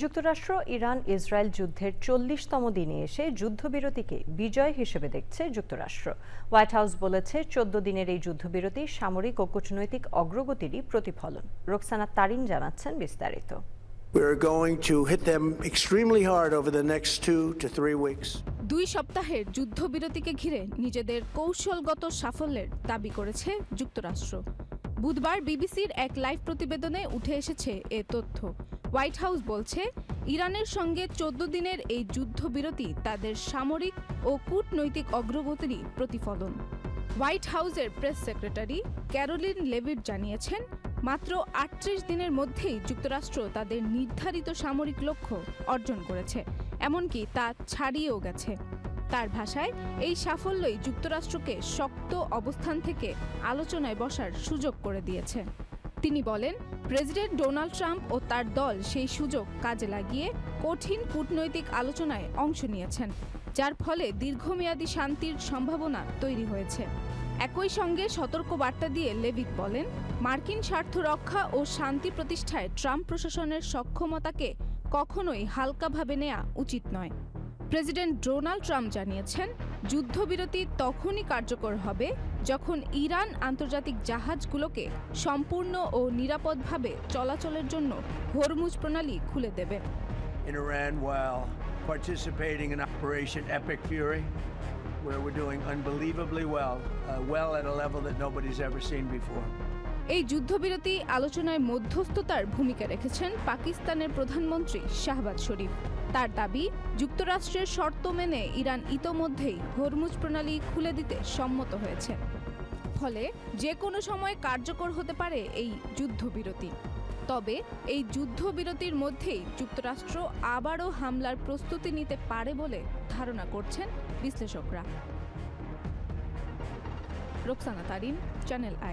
যুক্তরাষ্ট্র Iran Israel যুদ্ধের 40তম দিনে এসে যুদ্ধবিরতিকে বিজয় হিসেবে দেখছে যুক্তরাষ্ট্র। হোয়াইট হাউস বলেছে 14 দিনের এই যুদ্ধবিরতি সামরিক ও কূটনৈতিক অগ্রগতিরই প্রতিফলন। রোকসানা তারিন জানাচ্ছেন বিস্তারিত। We're going to hit them extremely hard over the next 2 to 3 weeks. 2 সপ্তাহের যুদ্ধবিরতিকে ঘিরে নিজেদের কৌশলগত সাফল্যের দাবি করেছে যুক্তরাষ্ট্র। বুধবার বিবিসির এক লাইভ প্রতিবেদনে উঠে এসেছে এ তথ্য। হোয়াইট হাউস বলছে, ইরানের সঙ্গে 14 দিনের এই যুদ্ধবিরতি তাদের সামরিক ও কূটনৈতিক অগ্রগতিরই প্রতিফলন। হোয়াইট হাউসের প্রেস সেক্রেটারি ক্যারোলিন লেভিট জানিয়েছেন, মাত্র 38 দিনের মধ্যেই যুক্তরাষ্ট্র তাদের নির্ধারিত সামরিক লক্ষ্য অর্জন করেছে, এমনকি তা ছাড়িয়েও গেছে। তার ভাষায়, এই সাফল্যই যুক্তরাষ্ট্রকে শক্ত অবস্থান থেকে আলোচনায় বসার সুযোগ করে দিয়েছে। তিনি বলেন, প্রেসিডেন্ট ডোনাল্ড ট্রাম্প ও তার দল সেই সুযোগ কাজে লাগিয়ে কঠিন কূটনৈতিক আলোচনায় অংশ নিয়েছেন, যার ফলে দীর্ঘমেয়াদী শান্তির সম্ভাবনা তৈরি হয়েছে। একই সঙ্গে সতর্ক বার্তা দিয়ে লেভিট বলেন, মার্কিন স্বার্থ রক্ষা ও শান্তি প্রতিষ্ঠায় ট্রাম্প প্রশাসনের সক্ষমতাকে কখনোই হালকাভাবে নেওয়া উচিত নয়। প্রেসিডেন্ট ডোনাল্ড ট্রাম্প জানিয়েছেন, যুদ্ধবিরতি তখনই কার্যকর হবে যখন ইরান আন্তর্জাতিক জাহাজগুলোকে সম্পূর্ণ ও নিরাপদভাবে চলাচলের জন্য হরমুজ প্রণালী খুলে দেবে। In Iran, while participating in Operation Epic Fury, where we're doing unbelievably well at a level that nobody's ever seen before. এই যুদ্ধবিরতি আলোচনায় মধ্যস্থতার ভূমিকা রেখেছেন পাকিস্তানের প্রধানমন্ত্রী শাহবাজ শরীফ। তার দাবি, যুক্তরাষ্ট্রের শর্ত মেনে ইরান ইতোমধ্যেই হরমুজ প্রণালী খুলে দিতে সম্মত হয়েছে। ফলে যে কোনো সময় কার্যকর হতে পারে এই যুদ্ধবিরতি। তবে এই যুদ্ধবিরতির মধ্যেই যুক্তরাষ্ট্র আবারও হামলার প্রস্তুতি নিতে পারে বলে ধারণা করছেন বিশ্লেষকরা। Roksana Tarin, channel I.